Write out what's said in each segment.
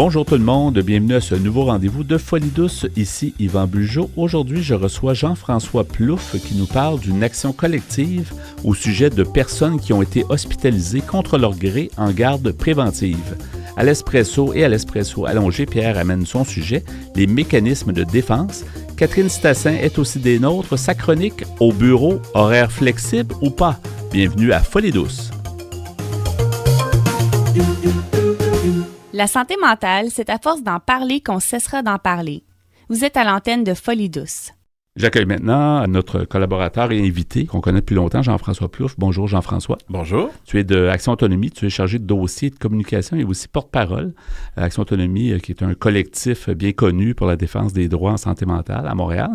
Bonjour tout le monde, bienvenue à ce nouveau rendez-vous de Folie douce, ici Yvan Bugeaud. Aujourd'hui, je reçois Jean-François Plouffe qui nous parle d'une action collective au sujet de personnes qui ont été hospitalisées contre leur gré en garde préventive. À l'espresso et à l'espresso allongé, Pierre amène son sujet, les mécanismes de défense. Catherine Stassin est aussi des nôtres, sa chronique au bureau, horaire flexible ou pas. Bienvenue à Folie douce. La santé mentale, c'est à force d'en parler qu'on cessera d'en parler. Vous êtes à l'antenne de Folie douce. J'accueille maintenant notre collaborateur et invité qu'on connaît depuis longtemps, Jean-François Plouffe. Bonjour Jean-François. Bonjour. Tu es de Action Autonomie, tu es chargé de dossiers de communication et aussi porte-parole. Action Autonomie, qui est un collectif bien connu pour la défense des droits en santé mentale à Montréal.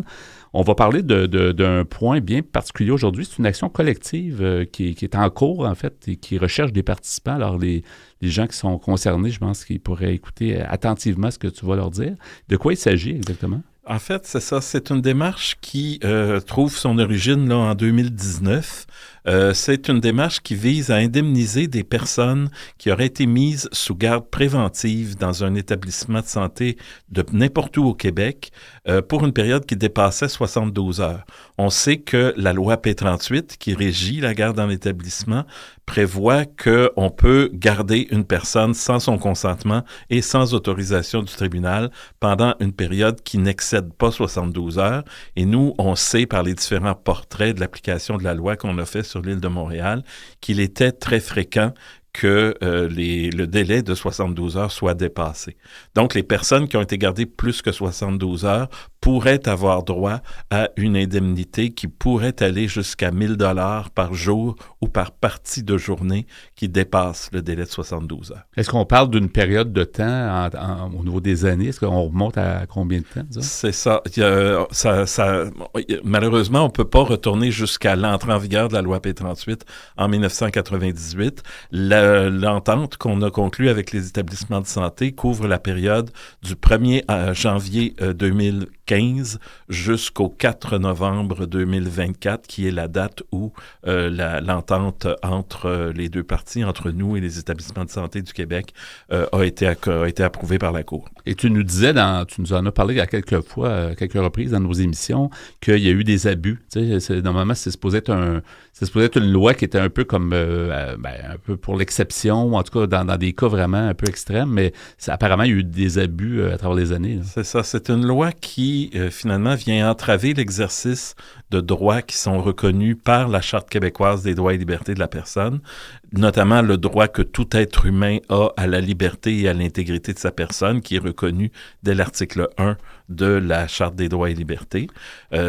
On va parler d'un point bien particulier aujourd'hui. C'est une action collective qui est en cours, en fait, et qui recherche des participants. Alors, les gens qui sont concernés, je pense qu'ils pourraient écouter attentivement ce que tu vas leur dire. De quoi il s'agit exactement? En fait, c'est ça. C'est une démarche qui trouve son origine là, en 2019. C'est une démarche qui vise à indemniser des personnes qui auraient été mises sous garde préventive dans un établissement de santé de n'importe où au Québec pour une période qui dépassait 72 heures. On sait que la loi P38, qui régit la garde dans l'établissement, prévoit qu'on peut garder une personne sans son consentement et sans autorisation du tribunal pendant une période qui n'excède pas 72 heures. Et nous, on sait par les différents portraits de l'application de la loi qu'on a fait sur l'île de Montréal qu'il était très fréquent que le délai de 72 heures soit dépassé. Donc, les personnes qui ont été gardées plus que 72 heures pourraient avoir droit à une indemnité qui pourrait aller jusqu'à 1 000 $ par jour ou par partie de journée qui dépasse le délai de 72 heures. Est-ce qu'on parle d'une période de temps au niveau des années? Est-ce qu'on remonte à combien de temps? C'est ça. Malheureusement, on ne peut pas retourner jusqu'à l'entrée en vigueur de la loi P38 en 1998. L'entente qu'on a conclue avec les établissements de santé couvre la période du 1er janvier 2015 jusqu'au 4 novembre 2024, qui est la date où l'entente entre les deux parties, entre nous et les établissements de santé du Québec, a été approuvée par la Cour. Et tu nous disais, tu nous en as parlé à quelques reprises dans nos émissions, qu'il y a eu des abus. Tu sais, normalement, c'est supposé être une loi qui était un peu comme un peu pour l'exception, en tout cas dans des cas vraiment un peu extrêmes, mais apparemment, il y a eu des abus à travers les années. Là. C'est ça. C'est une loi qui, finalement, vient entraver l'exercice de droits qui sont reconnus par la Charte québécoise des droits et libertés de la personne, notamment le droit que tout être humain a à la liberté et à l'intégrité de sa personne, qui est reconnu dès l'article 1 de la Charte des droits et libertés.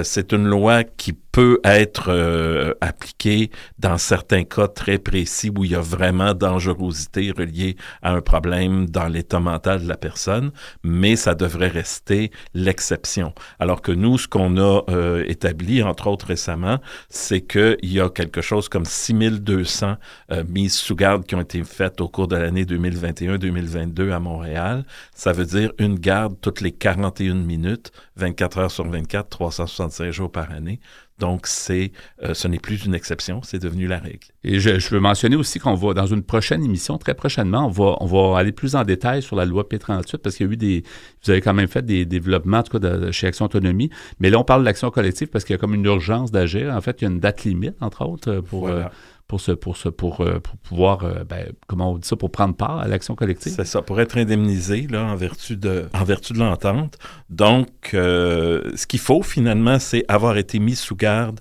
C'est une loi qui peut être appliquée dans certains cas très précis où il y a vraiment dangerosité reliée à un problème dans l'état mental de la personne, mais ça devrait rester l'exception. Alors que nous, ce qu'on a établi, entre autres récemment, c'est qu'il y a quelque chose comme 6200 mises sous garde qui ont été faites au cours de l'année 2021-2022 à Montréal. Ça veut dire une garde toutes les 41 minutes, 24 heures sur 24, 365 jours par année. Donc, ce n'est plus une exception, c'est devenu la règle. Et je veux mentionner aussi qu'on va, dans une prochaine émission, très prochainement, on va aller plus en détail sur la loi P38 parce qu'il y a eu vous avez quand même fait des développements, en tout cas chez Action Autonomie, mais là, on parle de l'action collective parce qu'il y a comme une urgence d'agir. En fait, il y a une date limite, entre autres, pour pouvoir, comment on dit ça, pour prendre part à l'action collective. C'est ça, pour être indemnisé là, en vertu de l'entente. Donc, ce qu'il faut finalement, c'est avoir été mis sous garde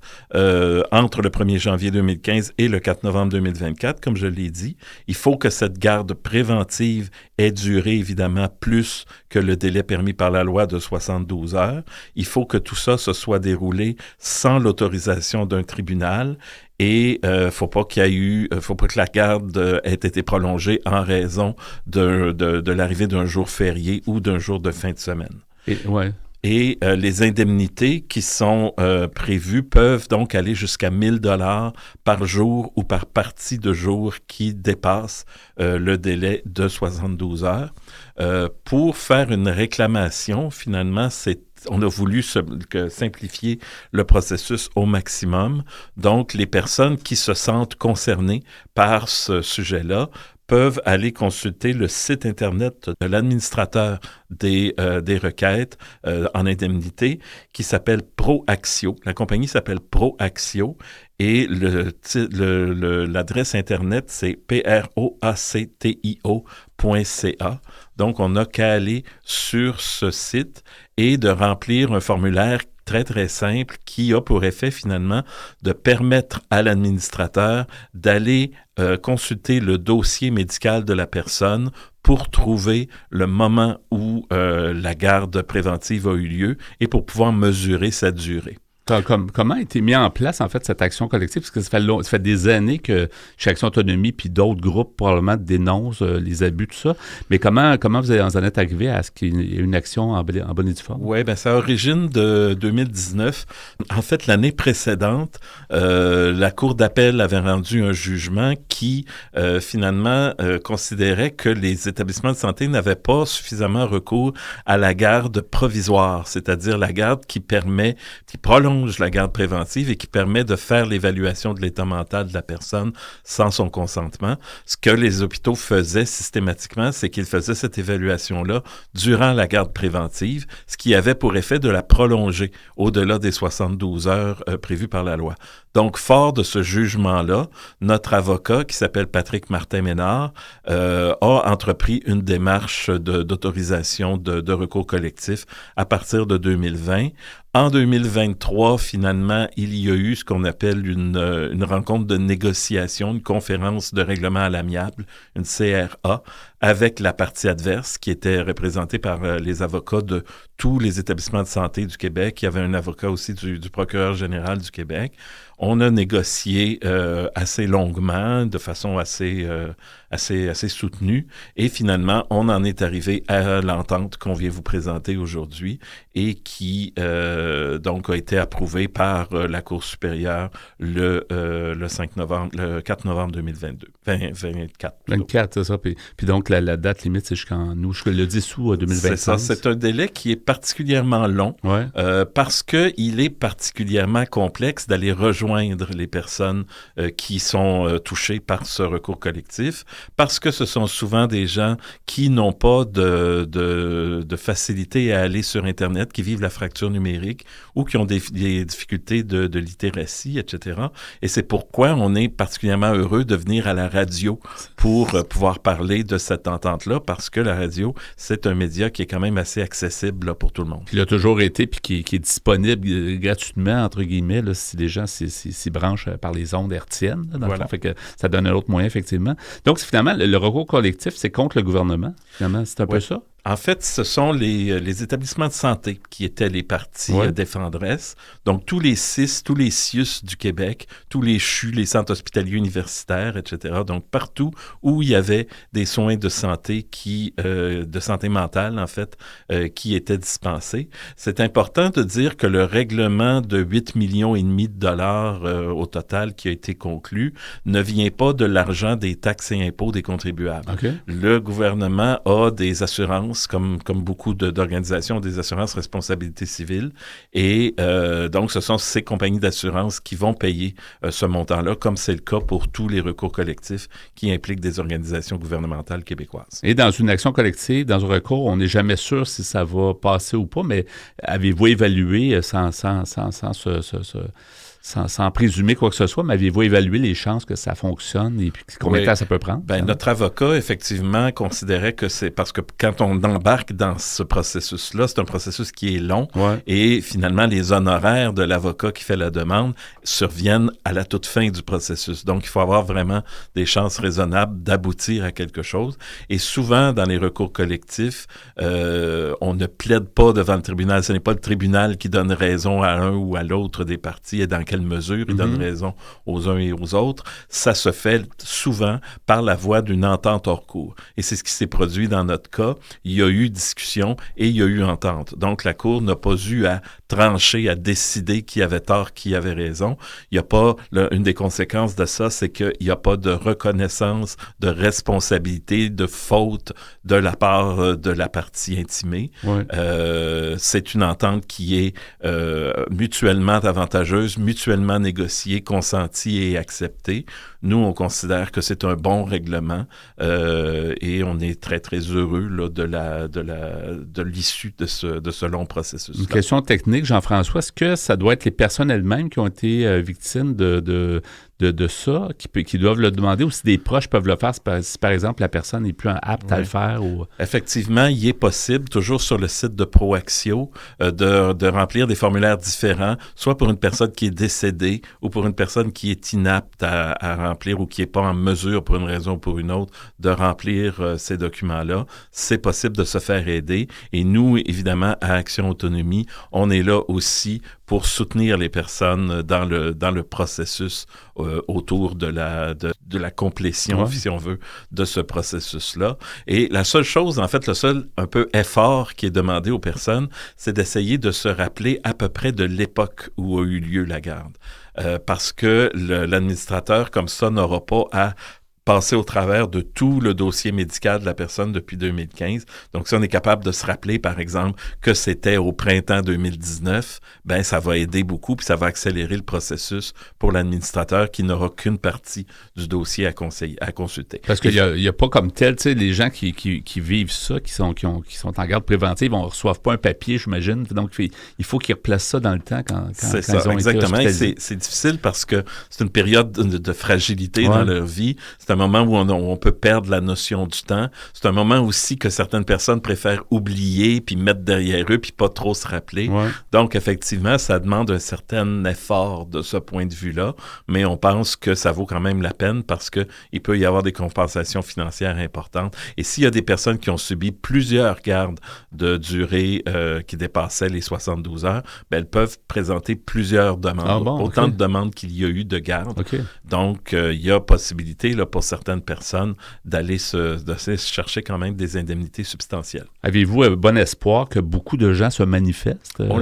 entre le 1er janvier 2015 et le 4 novembre 2024, comme je l'ai dit. Il faut que cette garde préventive ait duré évidemment plus que le délai permis par la loi de 72 heures. Il faut que tout ça se soit déroulé sans l'autorisation d'un tribunal. Et faut pas que la garde ait été prolongée en raison de l'arrivée d'un jour férié ou d'un jour de fin de semaine. Et les indemnités qui sont prévues peuvent donc aller jusqu'à 1 000 $ par jour ou par partie de jour qui dépasse le délai de 72 heures. Pour faire une réclamation, finalement, on a voulu simplifier le processus au maximum. Donc, les personnes qui se sentent concernées par ce sujet-là peuvent aller consulter le site Internet de l'administrateur des requêtes en indemnité qui s'appelle ProAxio. La compagnie s'appelle ProAxio et l'adresse Internet, c'est proactio.ca. Donc, on n'a qu'à aller sur ce site et de remplir un formulaire très, très simple qui a pour effet, finalement, de permettre à l'administrateur d'aller consulter le dossier médical de la personne pour trouver le moment où la garde préventive a eu lieu et pour pouvoir mesurer sa durée. Comment a été mis en place, en fait, cette action collective? Parce que ça fait des années que chez Action Autonomie puis d'autres groupes, probablement, dénoncent les abus, tout ça. Mais comment vous en êtes arrivé à ce qu'il y ait une action en bonne et due forme? Oui, bien, c'est à l'origine de 2019. En fait, l'année précédente, la Cour d'appel avait rendu un jugement qui, finalement, considérait que les établissements de santé n'avaient pas suffisamment recours à la garde provisoire, c'est-à-dire la garde qui prolonge la garde préventive et qui permet de faire l'évaluation de l'état mental de la personne sans son consentement. Ce que les hôpitaux faisaient systématiquement, c'est qu'ils faisaient cette évaluation-là durant la garde préventive, ce qui avait pour effet de la prolonger au-delà des 72 heures prévues par la loi. Donc, fort de ce jugement-là, notre avocat, qui s'appelle Patrick Martin-Ménard, a entrepris une démarche d'autorisation de recours collectif à partir de 2020. En 2023, finalement, il y a eu ce qu'on appelle une rencontre de négociation, une conférence de règlement à l'amiable, une CRA, avec la partie adverse qui était représentée par les avocats de tous les établissements de santé du Québec. Il y avait un avocat aussi du procureur général du Québec. On a négocié assez longuement, de façon assez soutenue, et finalement, on en est arrivé à l'entente qu'on vient vous présenter aujourd'hui et qui donc a été approuvée par la Cour supérieure le 4 novembre 2022. 24. 24, c'est ça. Puis donc, la date limite, c'est jusqu'au le 10 août 2025. C'est ça. C'est un délai qui est particulièrement long parce qu'il est particulièrement complexe d'aller rejoindre les personnes qui sont touchées par ce recours collectif, parce que ce sont souvent des gens qui n'ont pas de facilité à aller sur Internet, qui vivent la fracture numérique ou qui ont des difficultés de littératie, etc. Et c'est pourquoi on est particulièrement heureux de venir à la radio pour pouvoir parler de cette entente-là, parce que la radio, c'est un média qui est quand même assez accessible là, pour tout le monde. Puis il a toujours été, puis qui est disponible gratuitement, entre guillemets, là, si les gens s'y branchent par les ondes hertziennes. Là, dans le fond, fait que ça donne un autre moyen, effectivement. Donc, finalement, le recours collectif, c'est contre le gouvernement. Finalement, c'est un peu ça? En fait, ce sont les établissements de santé qui étaient les parties défenderesses. Donc, tous les CIUS du Québec, tous les CHU, les centres hospitaliers universitaires, etc. Donc, partout où il y avait des soins de santé de santé mentale, en fait, qui étaient dispensés. C'est important de dire que le règlement de 8,5 millions de dollars au total qui a été conclu ne vient pas de l'argent des taxes et impôts des contribuables. Okay. Le gouvernement a des assurances comme beaucoup d'organisations, des assurances responsabilité civile. Et donc, ce sont ces compagnies d'assurance qui vont payer ce montant-là, comme c'est le cas pour tous les recours collectifs qui impliquent des organisations gouvernementales québécoises. Et dans une action collective, dans un recours, on n'est jamais sûr si ça va passer ou pas, mais avez-vous évalué sans présumer quoi que ce soit, mais aviez-vous évalué les chances que ça fonctionne et puis combien de temps ça peut prendre? Notre avocat, effectivement, considérait que c'est parce que quand on embarque dans ce processus-là, c'est un processus qui est long et finalement, les honoraires de l'avocat qui fait la demande surviennent à la toute fin du processus. Donc, il faut avoir vraiment des chances raisonnables d'aboutir à quelque chose. Et souvent, dans les recours collectifs, on ne plaide pas devant le tribunal. Ce n'est pas le tribunal qui donne raison à un ou à l'autre des parties et dans quelle mesure il donne raison aux uns et aux autres. Ça se fait souvent par la voie d'une entente hors cours. Et c'est ce qui s'est produit dans notre cas. Il y a eu discussion et il y a eu entente. Donc, la Cour n'a pas eu à trancher, à décider qui avait tort, qui avait raison. Il n'y a pas, une des conséquences de ça, c'est qu'il n'y a pas de reconnaissance de responsabilité, de faute de la part de la partie intimée. C'est une entente qui est mutuellement avantageuse, mutuellement mutuellement négocié, consenti et accepté. Nous, on considère que c'est un bon règlement et on est très, très heureux là, de l'issue de ce long processus. Une question technique, Jean-François, est-ce que ça doit être les personnes elles-mêmes qui ont été victimes de ça, qui doivent le demander, ou si des proches peuvent le faire, si par exemple la personne n'est plus apte à le faire? Ou... Effectivement, il est possible, toujours sur le site de Proaxio, de remplir des formulaires différents, soit pour une personne qui est décédée ou pour une personne qui est inapte à remplir ou qui n'est pas en mesure, pour une raison ou pour une autre, de remplir ces documents-là. C'est possible de se faire aider. Et nous, évidemment, à Action Autonomie, on est là aussi pour soutenir les personnes dans le processus autour de la complétion, si on veut, de ce processus-là. Et la seule chose, en fait, le seul un peu effort qui est demandé aux personnes, c'est d'essayer de se rappeler à peu près de l'époque où a eu lieu la garde. Parce que l'administrateur, comme ça, n'aura pas à passer au travers de tout le dossier médical de la personne depuis 2015. Donc, si on est capable de se rappeler, par exemple, que c'était au printemps 2019, ben ça va aider beaucoup, puis ça va accélérer le processus pour l'administrateur qui n'aura qu'une partie du dossier à consulter. Parce qu'il n'y a pas comme tel, tu sais, les gens qui vivent ça, qui sont en garde préventive, on ne reçoive pas un papier, j'imagine. Donc, il faut qu'ils replacent ça dans le temps quand c'est ils ça, ont exactement. été hospitalisés. C'est difficile parce que c'est une période de fragilité dans leur vie. C'est un moment où on peut perdre la notion du temps. C'est un moment aussi que certaines personnes préfèrent oublier puis mettre derrière eux puis pas trop se rappeler. Ouais. Donc, effectivement, ça demande un certain effort de ce point de vue-là, mais on pense que ça vaut quand même la peine parce qu'il peut y avoir des compensations financières importantes. Et s'il y a des personnes qui ont subi plusieurs gardes de durée qui dépassaient les 72 heures, ben, elles peuvent présenter plusieurs demandes. Autant de demandes qu'il y a eu de gardes. Donc, il y a possibilité là, pour certaines personnes d'aller chercher quand même des indemnités substantielles. Avez-vous bon espoir que beaucoup de gens se manifestent? On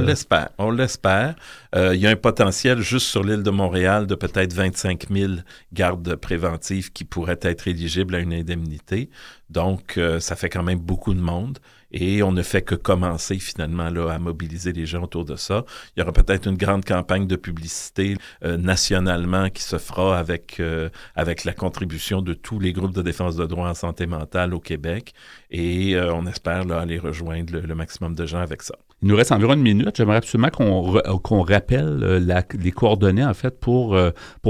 l'espère. Il y a un potentiel juste sur l'île de Montréal de peut-être 25 000 gardes préventives qui pourraient être éligibles à une indemnité. Donc, ça fait quand même beaucoup de monde. Et on ne fait que commencer finalement là, à mobiliser les gens autour de ça. Il y aura peut-être une grande campagne de publicité nationalement qui se fera avec la contribution de tous les groupes de défense de droits en santé mentale au Québec. Et on espère là, aller rejoindre le maximum de gens avec ça. Il nous reste environ une minute. J'aimerais absolument qu'on rappelle les coordonnées, en fait, pour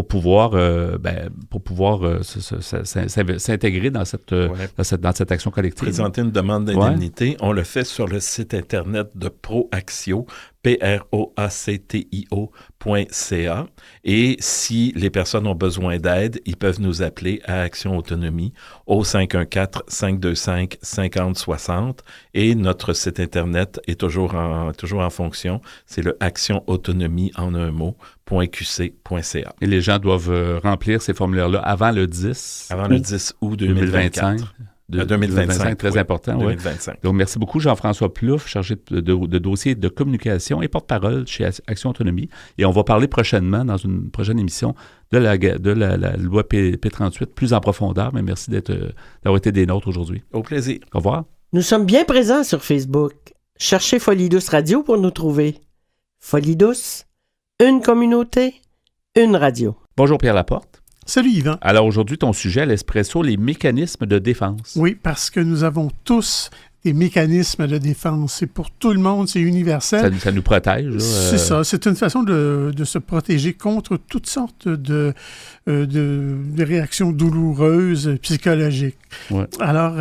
pouvoir s'intégrer dans cette action collective. Présenter une demande d'indemnité. On le fait sur le site Internet de Proaxio, proactio.ca. Et si les personnes ont besoin d'aide, ils peuvent nous appeler à Action Autonomie au 514-525-5060. Et notre site Internet est toujours en fonction. C'est le Action Autonomie en un mot. .qc.ca. Et les gens doivent remplir ces formulaires-là avant le 10 août 2025. 2025, très important. 2025. Ouais. Donc, merci beaucoup, Jean-François Plouffe, chargé de dossiers de communication et porte-parole chez Action Autonomie. Et on va parler prochainement, dans une prochaine émission, de la loi P38 plus en profondeur. Mais merci d'avoir été des nôtres aujourd'hui. Au plaisir. Au revoir. Nous sommes bien présents sur Facebook. Cherchez Folie Douce Radio pour nous trouver. Folie Douce, une communauté, une radio. Bonjour Pierre Laporte. Salut Yvan. Alors aujourd'hui, ton sujet à l'Espresso, les mécanismes de défense. Oui, parce que nous avons tous des mécanismes de défense. C'est pour tout le monde, c'est universel. Ça nous protège. Là, C'est ça. C'est une façon de se protéger contre toutes sortes de réactions douloureuses psychologiques. Ouais. Alors,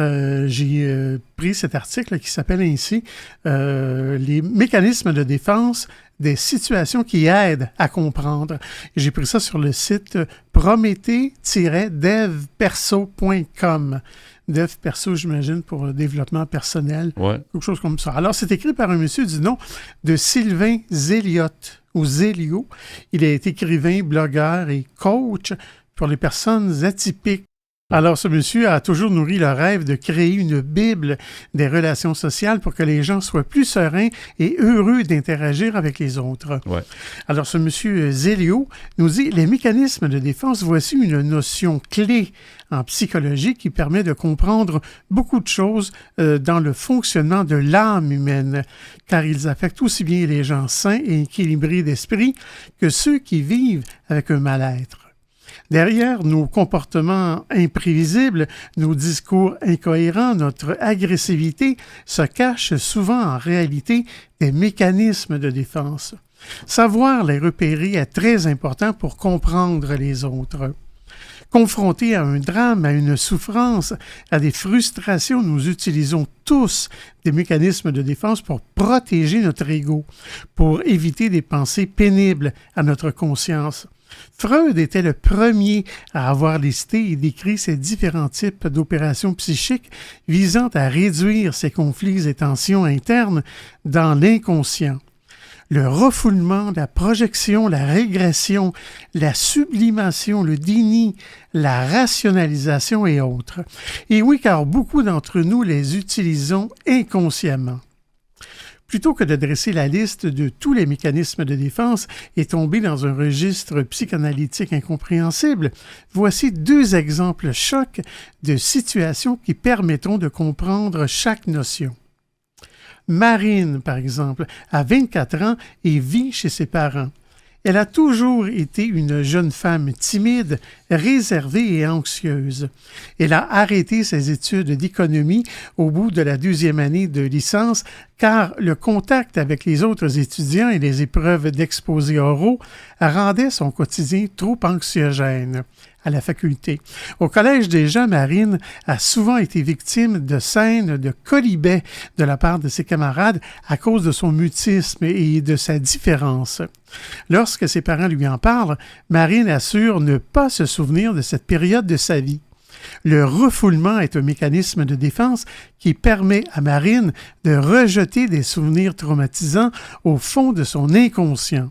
j'ai pris cet article qui s'appelle ainsi « Les mécanismes de défense des situations qui aident à comprendre ». J'ai pris ça sur le site prométhée-devperso.com. Dev perso, j'imagine, pour développement personnel, quelque chose comme ça. Alors, c'est écrit par un monsieur du nom de Sylvain Zéliotte, ou Zélio. Il est écrivain, blogueur et coach pour les personnes atypiques. Alors, ce monsieur a toujours nourri le rêve de créer une Bible des relations sociales pour que les gens soient plus sereins et heureux d'interagir avec les autres. Ouais. Alors, ce monsieur Zélio nous dit « Les mécanismes de défense, voici une notion clé en psychologie qui permet de comprendre beaucoup de choses dans le fonctionnement de l'âme humaine, car ils affectent aussi bien les gens sains et équilibrés d'esprit que ceux qui vivent avec un mal-être. Derrière nos comportements imprévisibles, nos discours incohérents, notre agressivité, se cachent souvent en réalité des mécanismes de défense. Savoir les repérer est très important pour comprendre les autres. Confrontés à un drame, à une souffrance, à des frustrations, nous utilisons tous des mécanismes de défense pour protéger notre ego, pour éviter des pensées pénibles à notre conscience. Freud était le premier à avoir listé et décrit ces différents types d'opérations psychiques visant à réduire ces conflits et tensions internes dans l'inconscient. Le refoulement, la projection, la régression, la sublimation, le déni, la rationalisation et autres. Et oui, car beaucoup d'entre nous les utilisons inconsciemment. Plutôt que de dresser la liste de tous les mécanismes de défense et tomber dans un registre psychanalytique incompréhensible, voici 2 exemples chocs de situations qui permettront de comprendre chaque notion. Marine, par exemple, a 24 ans et vit chez ses parents. Elle a toujours été une jeune femme timide, réservée et anxieuse. Elle a arrêté ses études d'économie au bout de la 2e année de licence car le contact avec les autres étudiants et les épreuves d'exposés oraux rendait son quotidien trop anxiogène à la faculté. Au Collège déjà, Marine a souvent été victime de scènes de quolibets de la part de ses camarades à cause de son mutisme et de sa différence. Lorsque ses parents lui en parlent, Marine assure ne pas se souvenir de cette période de sa vie. Le refoulement est un mécanisme de défense qui permet à Marine de rejeter des souvenirs traumatisants au fond de son inconscient.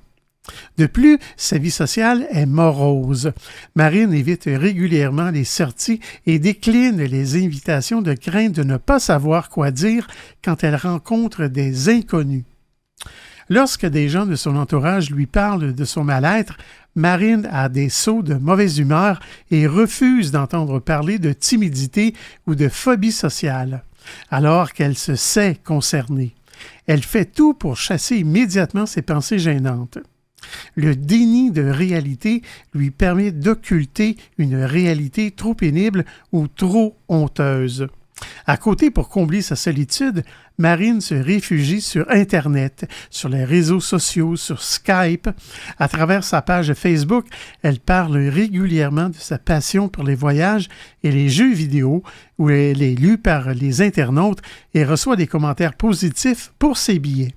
De plus, sa vie sociale est morose. Marine évite régulièrement les sorties et décline les invitations de crainte de ne pas savoir quoi dire quand elle rencontre des inconnus. Lorsque des gens de son entourage lui parlent de son mal-être, Marine a des sauts de mauvaise humeur et refuse d'entendre parler de timidité ou de phobie sociale, alors qu'elle se sait concernée. Elle fait tout pour chasser immédiatement ses pensées gênantes. Le déni de réalité lui permet d'occulter une réalité trop pénible ou trop honteuse. À côté, pour combler sa solitude, Marine se réfugie sur Internet, sur les réseaux sociaux, sur Skype. À travers sa page Facebook, elle parle régulièrement de sa passion pour les voyages et les jeux vidéo, où elle est lue par les internautes et reçoit des commentaires positifs pour ses billets.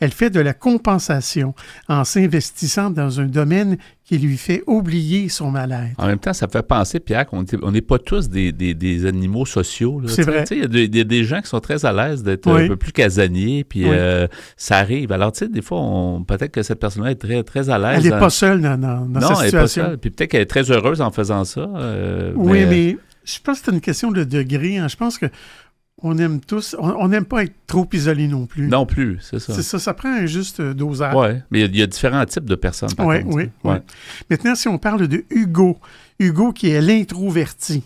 Elle fait de la compensation en s'investissant dans un domaine qui lui fait oublier son mal-être. En même temps, ça fait penser, Pierre, qu'on n'est pas tous des animaux sociaux. Là. C'est vrai. Il y a des gens qui sont très à l'aise d'être un peu plus casaniers, puis ça arrive. Alors, tu sais, des fois, peut-être que cette personne-là est très, très à l'aise. Elle n'est pas seule dans sa situation. Non, elle n'est pas seule. Puis peut-être qu'elle est très heureuse en faisant ça. Mais je pense que c'est une question de degré. Hein. Je pense que on aime tous, on n'aime pas être trop isolé non plus. Non plus, c'est ça. C'est ça, ça prend un juste dosage. Oui, mais il y a différents types de personnes. Oui. Maintenant, si on parle de Hugo qui est l'introverti.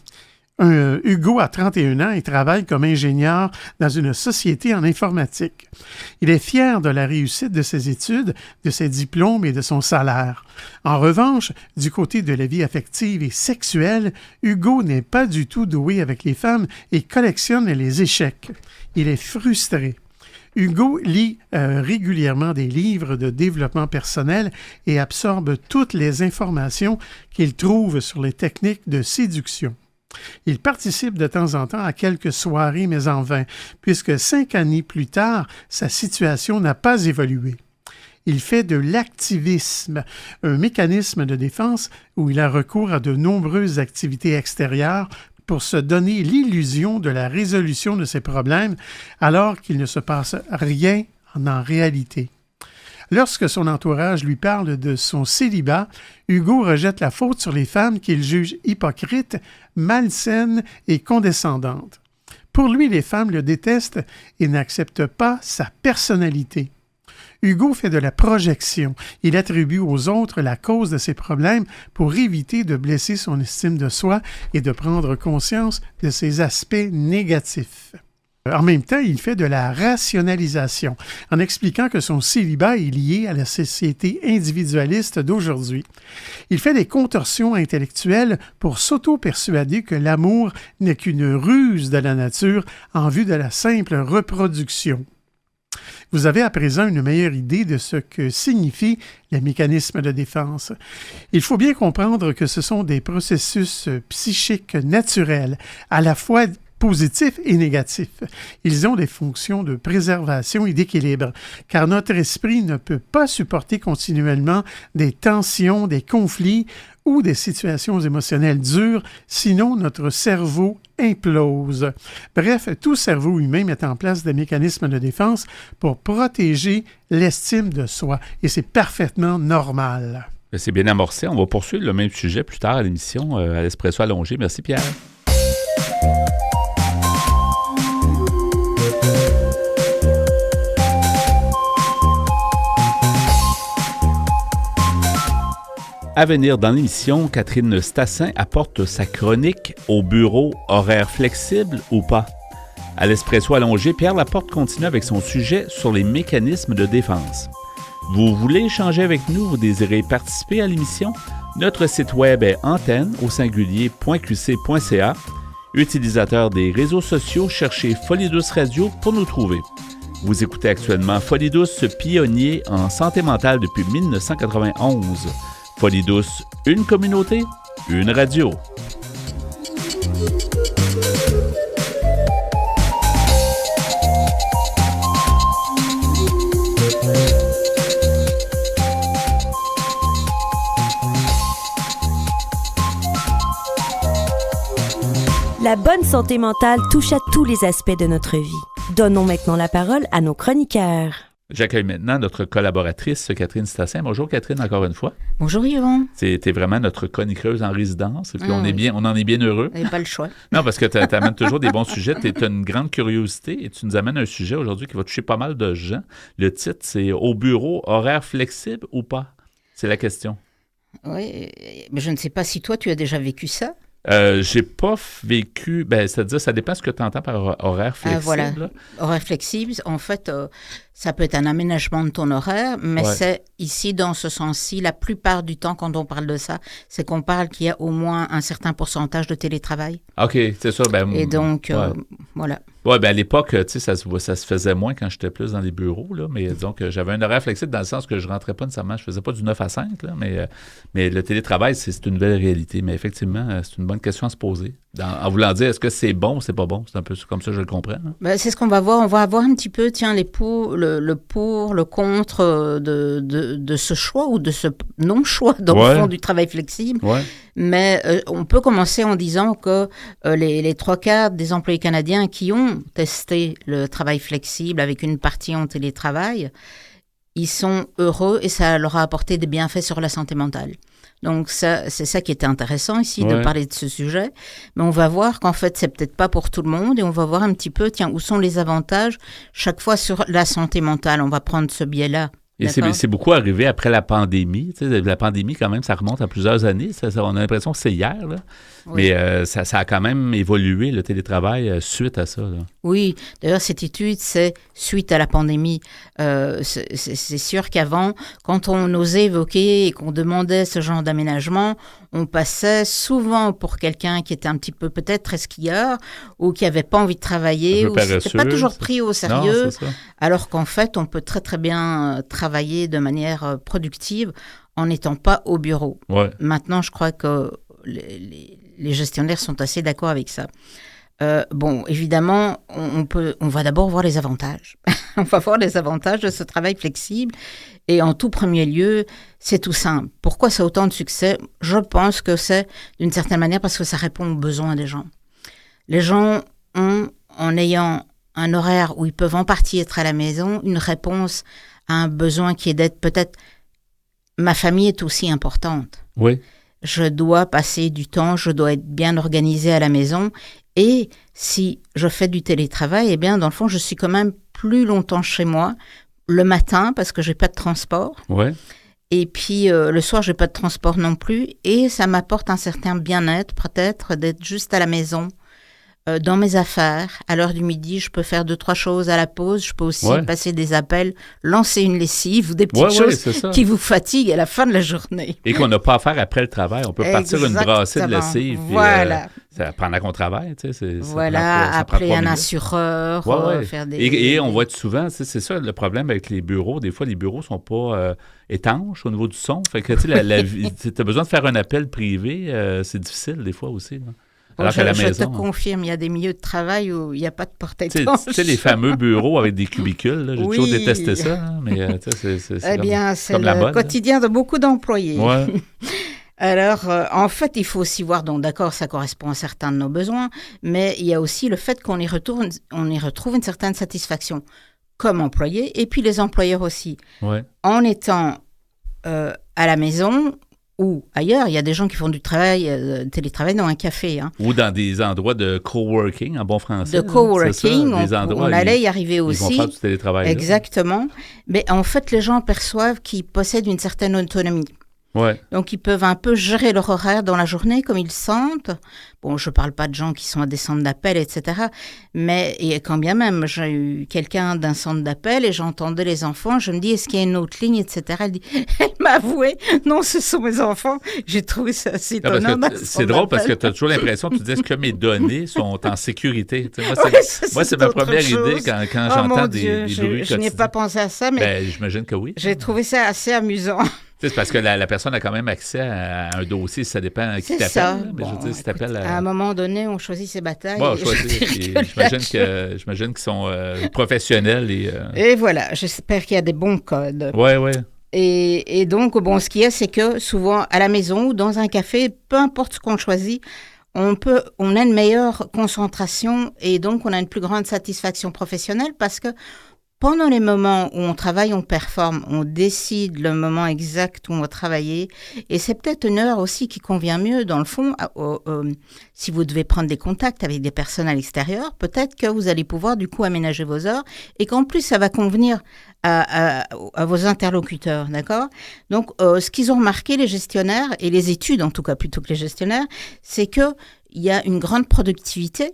Hugo a 31 ans et travaille comme ingénieur dans une société en informatique. Il est fier de la réussite de ses études, de ses diplômes et de son salaire. En revanche, du côté de la vie affective et sexuelle, Hugo n'est pas du tout doué avec les femmes et collectionne les échecs. Il est frustré. Hugo lit régulièrement des livres de développement personnel et absorbe toutes les informations qu'il trouve sur les techniques de séduction. Il participe de temps en temps à quelques soirées, mais en vain, puisque 5 années plus tard, sa situation n'a pas évolué. Il fait de l'activisme, un mécanisme de défense où il a recours à de nombreuses activités extérieures pour se donner l'illusion de la résolution de ses problèmes, alors qu'il ne se passe rien en réalité. Lorsque son entourage lui parle de son célibat, Hugo rejette la faute sur les femmes qu'il juge hypocrites, malsaines et condescendantes. Pour lui, les femmes le détestent et n'acceptent pas sa personnalité. Hugo fait de la projection. Il attribue aux autres la cause de ses problèmes pour éviter de blesser son estime de soi et de prendre conscience de ses aspects négatifs. En même temps, il fait de la rationalisation en expliquant que son célibat est lié à la société individualiste d'aujourd'hui. Il fait des contorsions intellectuelles pour s'auto-persuader que l'amour n'est qu'une ruse de la nature en vue de la simple reproduction. Vous avez à présent une meilleure idée de ce que signifient les mécanismes de défense. Il faut bien comprendre que ce sont des processus psychiques naturels, à la fois positifs et négatifs. Ils ont des fonctions de préservation et d'équilibre, car notre esprit ne peut pas supporter continuellement des tensions, des conflits ou des situations émotionnelles dures, sinon notre cerveau implose. Bref, tout cerveau humain met en place des mécanismes de défense pour protéger l'estime de soi, et c'est parfaitement normal. C'est bien amorcé. On va poursuivre le même sujet plus tard à l'émission à l'Espresso allongé. Merci Pierre. À venir dans l'émission, Catherine Stassin apporte sa chronique au bureau horaire flexible ou pas. À l'Espresso allongé, Pierre Laporte continue avec son sujet sur les mécanismes de défense. Vous voulez échanger avec nous, vous désirez participer à l'émission? Notre site web est antenne.qc.ca. Utilisateur des réseaux sociaux, cherchez Folie Douce Radio pour nous trouver. Vous écoutez actuellement Folie Douce, pionnier en santé mentale depuis 1991. Folie Douce, une communauté, une radio. La bonne santé mentale touche à tous les aspects de notre vie. Donnons maintenant la parole à nos chroniqueurs. J'accueille maintenant notre collaboratrice, Catherine Stassin. Bonjour Catherine, encore une fois. Bonjour Yvon. T'es vraiment notre chroniqueuse en résidence et puis on en est bien heureux. Vous n'avez pas le choix. Non, parce que tu amènes toujours des bons sujets. Tu as une grande curiosité et tu nous amènes un sujet aujourd'hui qui va toucher pas mal de gens. Le titre, c'est « Au bureau, horaire flexible ou pas ?» C'est la question. Oui, mais je ne sais pas si toi, tu as déjà vécu ça. J'ai pas vécu, c'est-à-dire, ça dépend ce que tu entends par horaire flexible. Voilà, horaire flexible, en fait, ça peut être un aménagement de ton horaire, mais c'est ici, dans ce sens-ci, la plupart du temps, quand on parle de ça, c'est qu'on parle qu'il y a au moins un certain pourcentage de télétravail. OK, c'est ça. Et donc, voilà. Oui, à l'époque, tu sais, ça se faisait moins quand j'étais plus dans les bureaux, là, mais donc j'avais un horaire flexible dans le sens que je rentrais pas nécessairement, je faisais pas du 9 à 5, là, mais le télétravail, c'est une nouvelle réalité. Mais effectivement, c'est une bonne question à se poser. En voulant dire, est-ce que c'est bon ou c'est pas bon? C'est un peu comme ça, je le comprends. C'est ce qu'on va voir. On va avoir un petit peu, le pour, le contre de ce choix ou de ce non-choix dans le fond du travail flexible. Ouais. Mais on peut commencer en disant que les 3/4 des employés canadiens qui ont testé le travail flexible avec une partie en télétravail, ils sont heureux et ça leur a apporté des bienfaits sur la santé mentale. Donc, c'est ça qui était intéressant ici, de parler de ce sujet. Mais on va voir qu'en fait, c'est peut-être pas pour tout le monde et on va voir un petit peu, où sont les avantages chaque fois sur la santé mentale. On va prendre ce biais-là. Et c'est beaucoup arrivé après la pandémie. Tu sais, la pandémie, quand même, ça remonte à plusieurs années. On a l'impression que c'est hier, là. Oui. Mais ça a quand même évolué, le télétravail, suite à ça, là. Oui. D'ailleurs, cette étude, c'est suite à la pandémie. C'est sûr qu'avant, quand on osait évoquer et qu'on demandait ce genre d'aménagement, on passait souvent pour quelqu'un qui était un petit peu peut-être très skieur ou qui n'avait pas envie de travailler ou qui n'était pas toujours pris au sérieux. Non, alors qu'en fait, on peut très, très bien travailler de manière productive en n'étant pas au bureau. Ouais. Maintenant, je crois que les gestionnaires sont assez d'accord avec ça. Évidemment, on va d'abord voir les avantages. On va voir les avantages de ce travail flexible. Et en tout premier lieu, c'est tout simple. Pourquoi ça a autant de succès? Je pense que c'est, d'une certaine manière, parce que ça répond aux besoins des gens. Les gens ont, en ayant un horaire où ils peuvent en partie être à la maison, une réponse un besoin qui est d'être peut-être... Ma famille est aussi importante. Oui. Je dois passer du temps, je dois être bien organisée à la maison. Et si je fais du télétravail, eh bien, dans le fond, je suis quand même plus longtemps chez moi le matin parce que j'ai pas de transport. Ouais. Et puis, le soir, j'ai pas de transport non plus. Et ça m'apporte un certain bien-être, peut-être, d'être juste à la maison, dans mes affaires. À l'heure du midi, je peux faire 2-3 choses à la pause. Je peux aussi passer des appels, lancer une lessive ou des petites choses qui vous fatiguent à la fin de la journée. Et qu'on n'a pas à faire après le travail. On peut partir une brassée de lessive. Voilà. Puis, pendant qu'on travaille, tu sais. Appeler un assureur, faire des... Et on voit souvent, c'est ça le problème avec les bureaux. Des fois, les bureaux ne sont pas étanches au niveau du son. Fait que, tu as besoin de faire un appel privé. C'est difficile, des fois aussi. Là. Alors qu'à la maison, je te confirme, il y a des milieux de travail où il n'y a pas de porte étanche. Tu sais, les fameux bureaux avec des cubicules, là, j'ai toujours détesté ça. Hein, mais c'est comme la mode. Quotidien de beaucoup d'employés. Ouais. Alors, en fait, il faut aussi voir, donc d'accord, ça correspond à certains de nos besoins, mais il y a aussi le fait qu'on y retrouve une certaine satisfaction comme employé, et puis les employeurs aussi. Ouais. En étant à la maison ou ailleurs, il y a des gens qui font du télétravail dans un café. Hein. Ou dans des endroits de coworking, en bon français. De coworking, on allait y arriver aussi. Ils vont faire du télétravail. Exactement. Là. Mais en fait, les gens perçoivent qu'ils possèdent une certaine autonomie. Ouais. Donc, ils peuvent un peu gérer leur horaire dans la journée comme ils le sentent. Bon, je ne parle pas de gens qui sont à des centres d'appel, etc. Mais et quand bien même, j'ai eu quelqu'un d'un centre d'appel et j'entendais les enfants. Je me dis, est-ce qu'il y a une autre ligne, etc. Elle m'a avoué, non, ce sont mes enfants. J'ai trouvé ça assez étonnant. C'est drôle parce que tu as toujours l'impression, tu dis, est-ce que mes données sont en sécurité? Moi, c'est ma première idée quand j'entends des bruits. Je n'ai pas pensé à ça, mais j'imagine que oui. J'ai trouvé ça assez amusant. C'est parce que la personne a quand même accès à un dossier, ça dépend qui t'appelle. Ça. Mais je veux dire, si t'appelles à un moment donné, on choisit ses batailles. Bon, j'imagine qu'ils sont professionnels. Et voilà, j'espère qu'il y a des bons codes. Oui. Et donc, bon, ce qu'il y a, c'est que souvent, à la maison ou dans un café, peu importe ce qu'on choisit, on a une meilleure concentration et donc on a une plus grande satisfaction professionnelle parce que pendant les moments où on travaille, on performe, on décide le moment exact où on va travailler. Et c'est peut-être une heure aussi qui convient mieux, dans le fond, si vous devez prendre des contacts avec des personnes à l'extérieur, peut-être que vous allez pouvoir du coup aménager vos heures et qu'en plus, ça va convenir à vos interlocuteurs, d'accord ? Donc, ce qu'ils ont remarqué, les gestionnaires, et les études en tout cas plutôt que les gestionnaires, c'est qu'il y a une grande productivité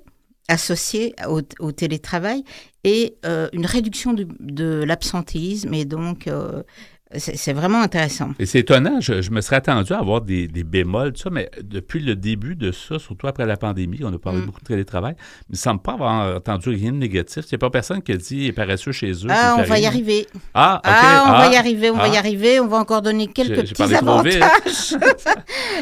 associée au télétravail et une réduction de l'absentéisme et donc c'est vraiment intéressant. Et c'est étonnant, je me serais attendu à avoir des bémols, tout ça, mais depuis le début de ça, surtout après la pandémie, on a parlé beaucoup de télétravail, mais il ne semble pas avoir entendu rien de négatif. Il n'y a pas personne qui a dit « paresseux chez eux ». On va y arriver. OK. On va y arriver, on va encore donner quelques petits avantages.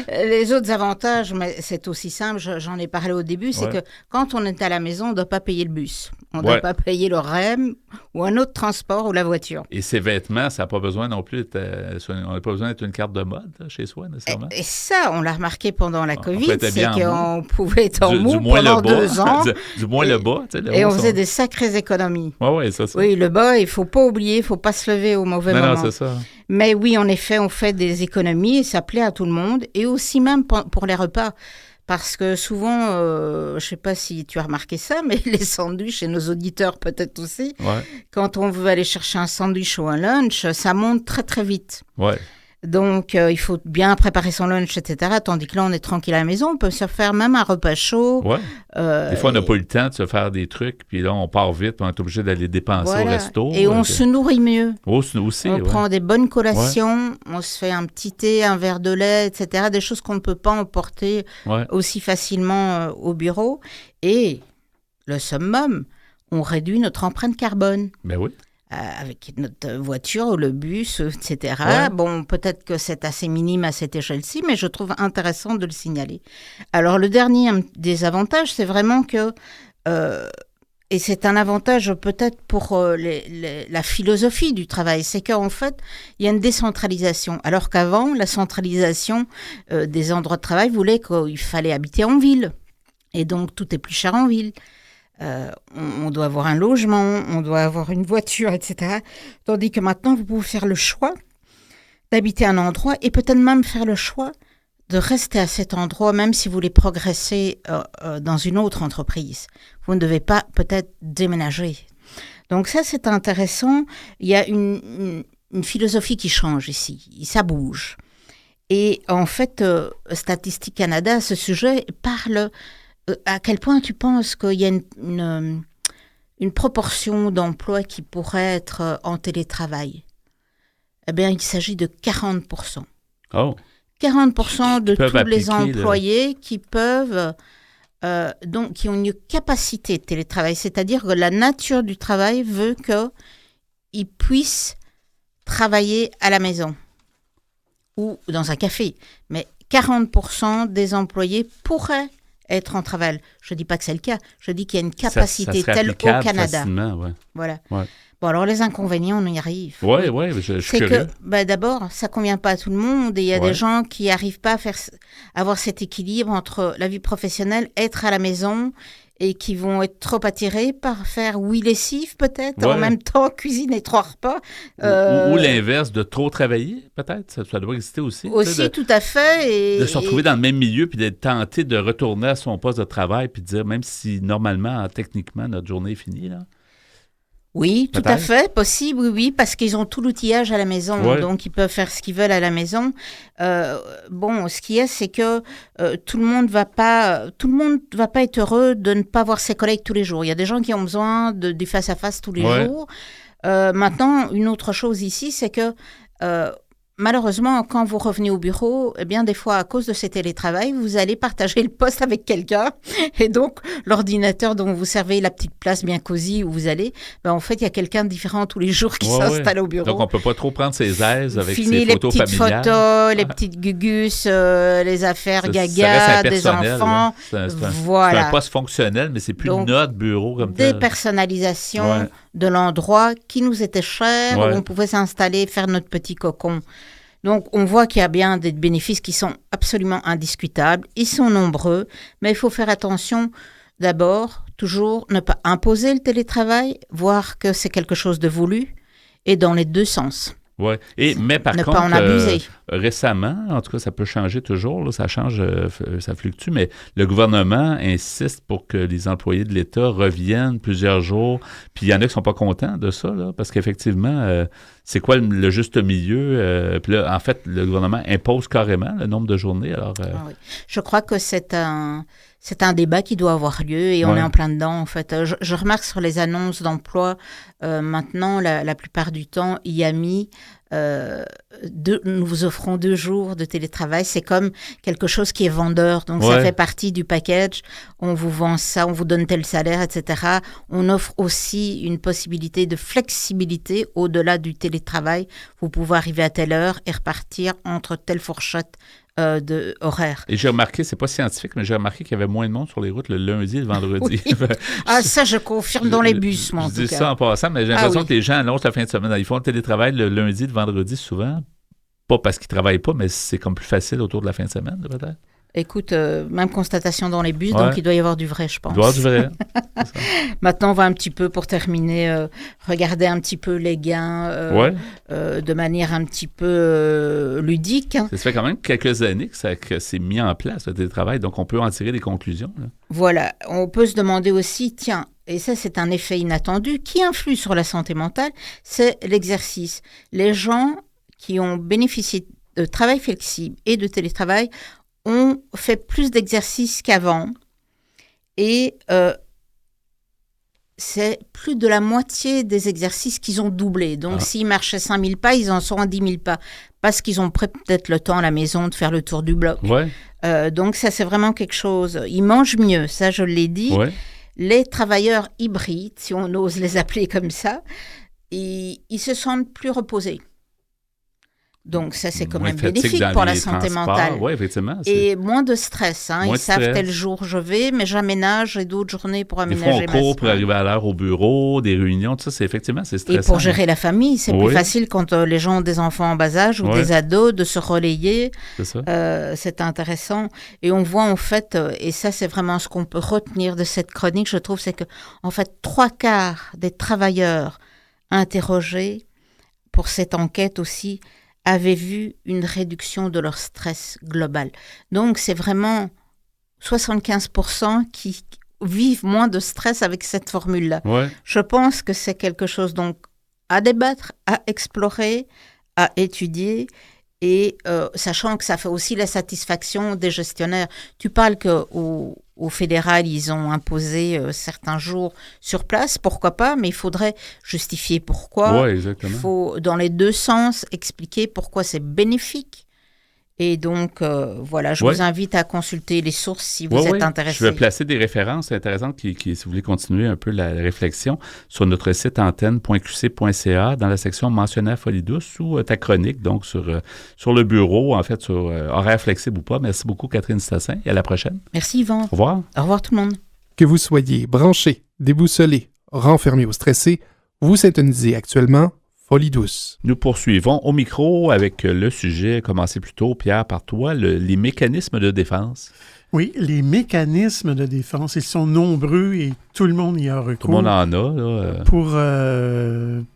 Les autres avantages, mais c'est aussi simple, j'en ai parlé au début, c'est que quand on est à la maison, on ne doit pas payer le bus. On ne doit pas payer le REM ou un autre transport ou la voiture. Et ces vêtements, ça n'a pas besoin non plus, on n'a pas besoin d'être une carte de mode là, chez soi, nécessairement. Et ça, on l'a remarqué pendant la COVID, c'est qu'on pouvait être en mou pendant le bas, 2 ans. du moins le bas. Et on faisait des sacrées économies. Oui, ça. Oui, le bas, il ne faut pas oublier, il ne faut pas se lever au mauvais moment. Non, c'est ça. Mais oui, en effet, on fait des économies et ça plaît à tout le monde. Et aussi même pour les repas. Parce que souvent, je ne sais pas si tu as remarqué ça, mais les sandwichs, et nos auditeurs peut-être aussi, quand on veut aller chercher un sandwich ou un lunch, ça monte très très vite. Ouais. Donc, il faut bien préparer son lunch, etc. Tandis que là, on est tranquille à la maison. On peut se faire même un repas chaud. Ouais. Des fois, on n'a pas eu le temps de se faire des trucs. Puis là, on part vite. Puis on est obligé d'aller dépenser au resto. Et on se nourrit mieux. Aussi, on prend des bonnes collations. On se fait un petit thé, un verre de lait, etc. Des choses qu'on ne peut pas emporter aussi facilement au bureau. Et le summum, on réduit notre empreinte carbone. Ben oui. Avec notre voiture ou le bus, etc. Bon, peut-être que c'est assez minime à cette échelle-ci, mais je trouve intéressant de le signaler. Alors, le dernier des avantages, c'est vraiment que, et c'est un avantage peut-être pour la philosophie du travail, c'est qu'en fait, il y a une décentralisation. Alors qu'avant, la centralisation des endroits de travail voulait qu'il fallait habiter en ville. Et donc, tout est plus cher en ville. on doit avoir un logement, on doit avoir une voiture, etc. Tandis que maintenant, vous pouvez faire le choix d'habiter un endroit et peut-être même faire le choix de rester à cet endroit, même si vous voulez progresser dans une autre entreprise. Vous ne devez pas peut-être déménager. Donc ça, c'est intéressant. Il y a une philosophie qui change ici. Ça bouge. Et en fait, Statistique Canada, à ce sujet, parle à quel point tu penses qu'il y a une proportion d'emplois qui pourrait être en télétravail. Eh bien, il s'agit de 40%. Oh! 40% de tous les employés qui peuvent, donc qui ont une capacité de télétravail, c'est-à-dire que la nature du travail veut qu'ils puissent travailler à la maison ou dans un café. Mais 40% des employés pourraient être en travail. Je ne dis pas que c'est le cas, je dis qu'il y a une capacité telle au Canada. Ouais. Voilà. Ouais. Bon, alors les inconvénients, on y arrive. Oui, je suis curieux. D'abord, ça ne convient pas à tout le monde et il y a des gens qui n'arrivent pas à avoir cet équilibre entre la vie professionnelle, être à la maison et qui vont être trop attirés par faire lessive peut-être, en même temps cuisiner 3 repas. Ou l'inverse, de trop travailler peut-être, ça doit exister aussi. Aussi, tout à fait. De se retrouver dans le même milieu puis d'être tenté de retourner à son poste de travail puis de dire, même si normalement, techniquement, notre journée est finie, là. Oui, tout à fait, possible, oui, parce qu'ils ont tout l'outillage à la maison, donc ils peuvent faire ce qu'ils veulent à la maison. Ce qui est, c'est que tout le monde va pas être heureux de ne pas voir ses collègues tous les jours. Il y a des gens qui ont besoin du face-à-face tous les jours. Maintenant, une autre chose ici, c'est que malheureusement, quand vous revenez au bureau, eh bien, des fois, à cause de ce télétravail, vous allez partager le poste avec quelqu'un. Et donc, l'ordinateur dont vous servez la petite place bien cosy où vous allez, en fait, il y a quelqu'un de différent tous les jours qui s'installe au bureau. Donc, on ne peut pas trop prendre ses aises avec Fini ses photos familiales. les petites photos, les petites gugus, les affaires gaga des enfants. C'est un poste fonctionnel, mais c'est plus notre bureau comme tel. Dépersonnalisation de l'endroit qui nous était cher, où on pouvait s'installer, faire notre petit cocon. Donc, on voit qu'il y a bien des bénéfices qui sont absolument indiscutables. Ils sont nombreux, mais il faut faire attention. D'abord, toujours ne pas imposer le télétravail, voir que c'est quelque chose de voulu, et dans les deux sens. Oui, mais par contre, pas en abuser. Récemment, en tout cas, ça peut changer toujours, là, ça change, ça fluctue, mais le gouvernement insiste pour que les employés de l'État reviennent plusieurs jours, puis il y en a qui ne sont pas contents de ça, là, parce qu'effectivement, c'est quoi le juste milieu? Puis là, en fait, le gouvernement impose carrément le nombre de journées. Alors, oui. Je crois que c'est un débat qui doit avoir lieu et on est en plein dedans, en fait. Je remarque sur les annonces d'emploi, maintenant, la plupart du temps, il y a mis nous vous offrons 2 jours de télétravail. C'est comme quelque chose qui est vendeur. Donc, ça fait partie du package. On vous vend ça, on vous donne tel salaire, etc. On offre aussi une possibilité de flexibilité au-delà du télétravail. Vous pouvez arriver à telle heure et repartir entre telle fourchette de horaire. Et j'ai remarqué, c'est pas scientifique, mais j'ai remarqué qu'il y avait moins de monde sur les routes le lundi et le vendredi. Oui. Ça, je confirme dans les bus, moi, en tout cas. Je dis ça en passant, mais j'ai l'impression que les gens annoncent la fin de semaine. Ils font le télétravail le lundi et le vendredi souvent. Pas parce qu'ils travaillent pas, mais c'est comme plus facile autour de la fin de semaine, peut-être. Écoute, même constatation dans les bus, donc il doit y avoir du vrai, je pense. Il doit y avoir du vrai. Maintenant, on va un petit peu, pour terminer, regarder un petit peu les gains de manière un petit peu ludique. Ça fait quand même quelques années que c'est mis en place, le télétravail, donc on peut en tirer des conclusions. Là. Voilà. On peut se demander aussi, tiens, et ça c'est un effet inattendu, qui influe sur la santé mentale, c'est l'exercice. Les gens qui ont bénéficié de travail flexible et de télétravail ont fait plus d'exercices qu'avant et c'est plus de la moitié des exercices qu'ils ont doublé. Donc, s'ils marchaient 5000 pas, ils en sont à 10 000 pas parce qu'ils ont peut-être le temps à la maison de faire le tour du bloc. Donc, ça, c'est vraiment quelque chose. Ils mangent mieux, ça, je l'ai dit. Les travailleurs hybrides, si on ose les appeler comme ça, ils se sentent plus reposés. Donc, ça, c'est quand même bénéfique pour la santé mentale. Oui, effectivement. Et moins de stress. Ils savent tel jour je vais, mais j'aménage et d'autres journées pour aménager ma semaine. Des fois, on court pour arriver à l'heure au bureau, des réunions, tout ça, c'est stressant. Et pour gérer la famille, c'est plus facile quand les gens ont des enfants en bas âge ou des ados de se relayer. C'est ça. C'est intéressant. Et on voit en fait, et ça, c'est vraiment ce qu'on peut retenir de cette chronique, je trouve, c'est que en fait, 3/4 des travailleurs interrogés pour cette enquête aussi avaient vu une réduction de leur stress global. Donc, c'est vraiment 75% qui vivent moins de stress avec cette formule-là. Ouais. Je pense que c'est quelque chose donc à débattre, à explorer, à étudier, et sachant que ça fait aussi la satisfaction des gestionnaires. Tu parles qu'au fédéral, ils ont imposé certains jours sur place, pourquoi pas, mais il faudrait justifier pourquoi. Oui, exactement. Il faut, dans les deux sens, expliquer pourquoi c'est bénéfique. Et donc, voilà, je vous invite à consulter les sources si vous êtes intéressé. Je vais placer des références intéressantes qui, si vous voulez continuer un peu la réflexion, sur notre site antenne.qc.ca, dans la section mentionnaire Folie douce, ou ta chronique, donc sur le bureau, en fait, sur horaire flexible ou pas. Merci beaucoup, Catherine Stassin, et à la prochaine. Merci, Yvan. Au revoir. Au revoir, tout le monde. Que vous soyez branché, déboussolé, renfermé ou stressé, vous syntonisez actuellement Folie douce. Nous poursuivons au micro avec le sujet commencé plus tôt, Pierre, par toi, les mécanismes de défense. Oui, les mécanismes de défense, ils sont nombreux et tout le monde y a recours. Tout le monde en a, là. Pour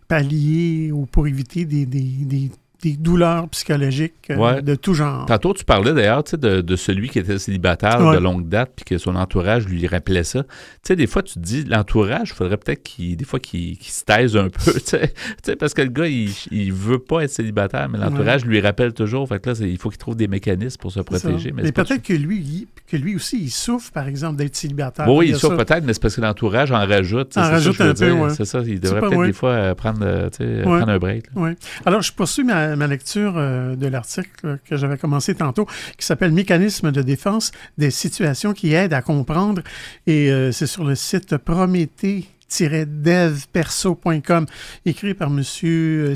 pallier ou pour éviter des douleurs psychologiques de tout genre. Tantôt, tu parlais d'ailleurs de celui qui était célibataire de longue date puis que son entourage lui rappelait ça. Tu sais, des fois, tu te dis, l'entourage, il faudrait peut-être qu'il se taise un peu, tu sais, parce que le gars, il veut pas être célibataire, mais l'entourage lui rappelle toujours. Fait que là, il faut qu'il trouve des mécanismes pour se protéger. Mais peut-être que lui aussi, il souffre, par exemple, d'être célibataire. Oui, il souffre peut-être, mais c'est parce que l'entourage en rajoute. En rajoute un peu, oui. C'est ça, il devrait peut-être des fois prendre un break. Oui. Alors, je poursuis ma lecture de l'article que j'avais commencé tantôt, qui s'appelle « Mécanismes de défense des situations qui aident à comprendre ». Et c'est sur le site prométhée-devperso.com, écrit par M.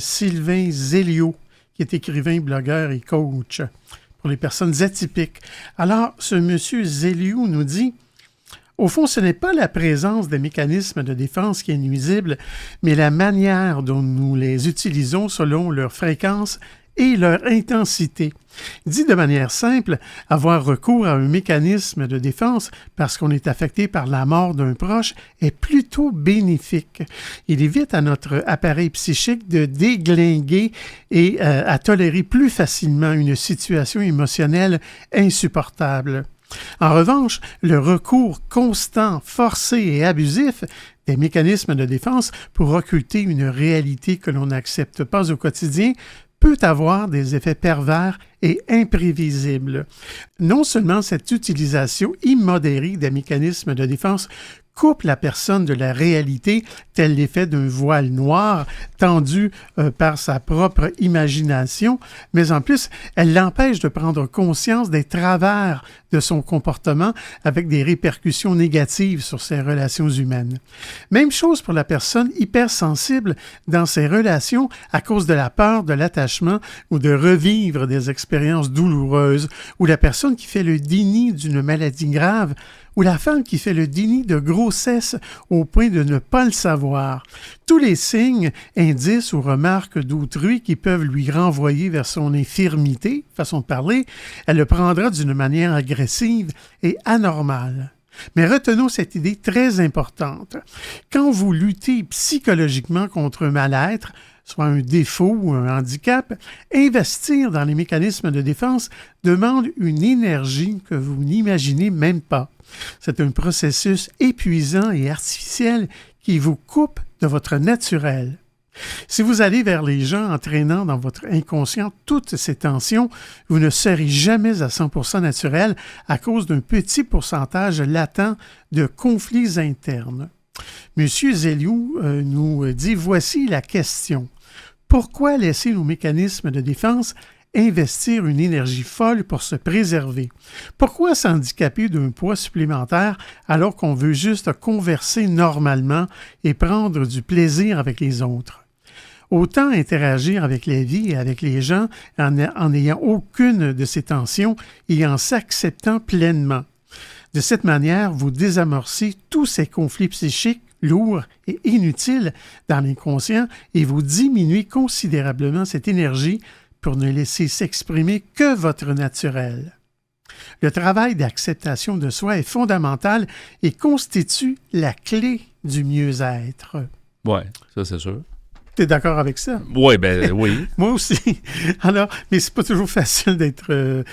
Sylvain Zélio, qui est écrivain, blogueur et coach pour les personnes atypiques. Alors, ce M. Zélio nous dit: au fond, ce n'est pas la présence des mécanismes de défense qui est nuisible, mais la manière dont nous les utilisons selon leur fréquence et leur intensité. Dit de manière simple, avoir recours à un mécanisme de défense parce qu'on est affecté par la mort d'un proche est plutôt bénéfique. Il évite à notre appareil psychique de déglinguer et à tolérer plus facilement une situation émotionnelle insupportable. En revanche, le recours constant, forcé et abusif des mécanismes de défense pour occulter une réalité que l'on n'accepte pas au quotidien peut avoir des effets pervers et imprévisibles. Non seulement cette utilisation immodérée des mécanismes de défense coupe la personne de la réalité, tel l'effet d'un voile noir tendu par sa propre imagination, mais en plus, elle l'empêche de prendre conscience des travers de son comportement avec des répercussions négatives sur ses relations humaines. Même chose pour la personne hypersensible dans ses relations à cause de la peur de l'attachement ou de revivre des expériences douloureuses, ou la personne qui fait le déni d'une maladie grave, ou la femme qui fait le déni de grossesse au point de ne pas le savoir. Tous les signes, indices ou remarques d'autrui qui peuvent lui renvoyer vers son infirmité, façon de parler, elle le prendra d'une manière agressive et anormale. Mais retenons cette idée très importante. Quand vous luttez psychologiquement contre un mal-être, soit un défaut ou un handicap, investir dans les mécanismes de défense demande une énergie que vous n'imaginez même pas. C'est un processus épuisant et artificiel qui vous coupe de votre naturel. Si vous allez vers les gens entraînant dans votre inconscient toutes ces tensions, vous ne serez jamais à 100% naturel à cause d'un petit pourcentage latent de conflits internes. Monsieur Zeliou nous dit « Voici la question. Pourquoi laisser nos mécanismes de défense investir une énergie folle pour se préserver? Pourquoi s'handicaper d'un poids supplémentaire alors qu'on veut juste converser normalement et prendre du plaisir avec les autres? Autant interagir avec la vie et avec les gens en n'ayant aucune de ces tensions et en s'acceptant pleinement. De cette manière, vous désamorcez tous ces conflits psychiques lourds et inutiles dans l'inconscient et vous diminuez considérablement cette énergie pour ne laisser s'exprimer que votre naturel. Le travail d'acceptation de soi est fondamental et constitue la clé du mieux-être. Oui, ça c'est sûr. Tu es d'accord avec ça? Oui. Moi aussi. Alors, mais c'est pas toujours facile d'être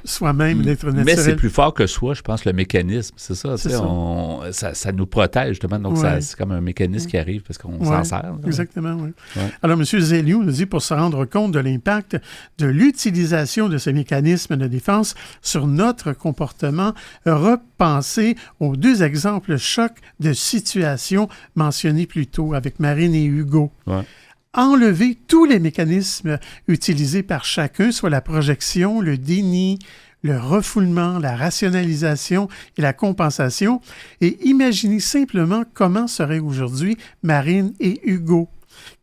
soi-même, d'être naturel. Mais c'est plus fort que soi, je pense, le mécanisme. C'est ça. Ça nous protège, justement. Donc, c'est comme un mécanisme qui arrive parce qu'on s'en sert. Là. Exactement, oui. Ouais. Alors, M. Zeliou nous dit, pour se rendre compte de l'impact de l'utilisation de ces mécanismes de défense sur notre comportement, repenser aux 2 exemples chocs de situations mentionnés plus tôt avec Marine et Hugo. Ouais. Enlever tous les mécanismes utilisés par chacun, soit la projection, le déni, le refoulement, la rationalisation et la compensation, et imaginer simplement comment seraient aujourd'hui Marine et Hugo.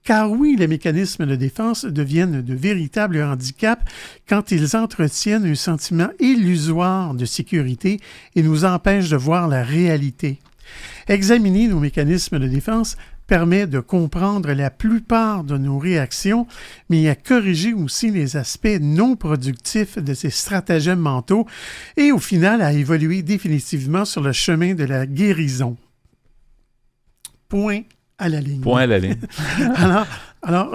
Car oui, les mécanismes de défense deviennent de véritables handicaps quand ils entretiennent un sentiment illusoire de sécurité et nous empêchent de voir la réalité. Examiner nos mécanismes de défense permet de comprendre la plupart de nos réactions, mais à corriger aussi les aspects non productifs de ces stratagèmes mentaux et au final à évoluer définitivement sur le chemin de la guérison. Point à la ligne. Point à la ligne. Alors,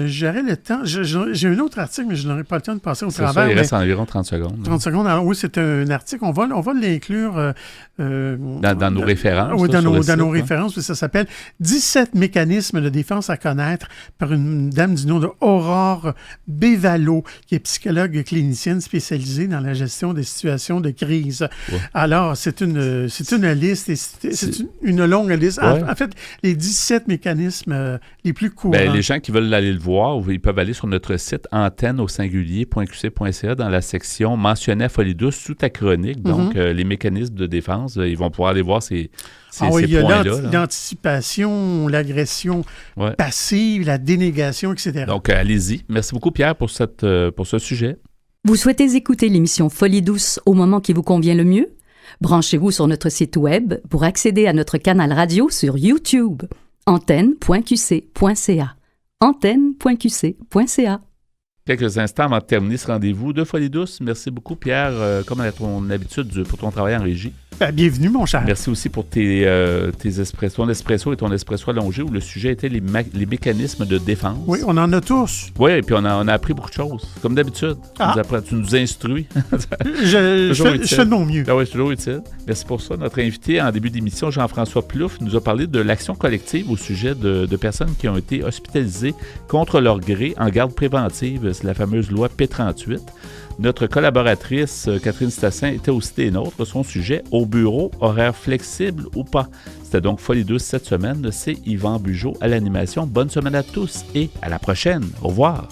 j'aurai le temps. J'ai un autre article, mais je n'aurai pas le temps de passer au travers. Ça, il reste environ 30 secondes. 30 secondes. Alors oui, c'est un article. On va l'inclure... dans nos références. Oui, dans nos références. Ça s'appelle « 17 mécanismes de défense à connaître » par une dame du nom de Aurore Bévalo, qui est psychologue clinicienne spécialisée dans la gestion des situations de crise. Ouais. Alors, c'est une liste, et c'est une longue liste. Ouais. En fait, les 17 mécanismes les plus courants. Bien, les gens qui veulent aller le voir, ils peuvent aller sur notre site antenne-au-singulier.qc.ca dans la section « Mentionner à Folie douce » sous ta chronique. Donc, les mécanismes de défense, ils vont pouvoir aller voir ces points-là. Il y a l'anticipation, l'agression passive, la dénégation, etc. Donc, allez-y. Merci beaucoup, Pierre, pour ce sujet. Vous souhaitez écouter l'émission Folie douce au moment qui vous convient le mieux? Branchez-vous sur notre site web pour accéder à notre canal radio sur YouTube. antenne.qc.ca. antenne.qc.ca. Quelques instants avant de terminer ce rendez-vous de Folie douce. Merci beaucoup, Pierre, comme à ton habitude, pour ton travail en régie. Bienvenue, mon cher. Merci aussi pour tes espressos, ton espresso et ton espresso allongé, où le sujet était les mécanismes de défense. Oui, on en a tous. Oui, et puis on a appris beaucoup de choses, comme d'habitude. Tu nous instruis. Je fais de mon mieux. Ah oui, c'est toujours utile. Merci pour ça. Notre invité en début d'émission, Jean-François Plouffe, nous a parlé de l'action collective au sujet de personnes qui ont été hospitalisées contre leur gré en garde préventive. C'est la fameuse loi P38. Notre collaboratrice, Catherine Stassin, était aussi des nôtres. Son sujet, au bureau, horaire flexible ou pas. C'était donc Folie douce cette semaine. C'est Yvan Bugeaud à l'animation. Bonne semaine à tous et à la prochaine. Au revoir.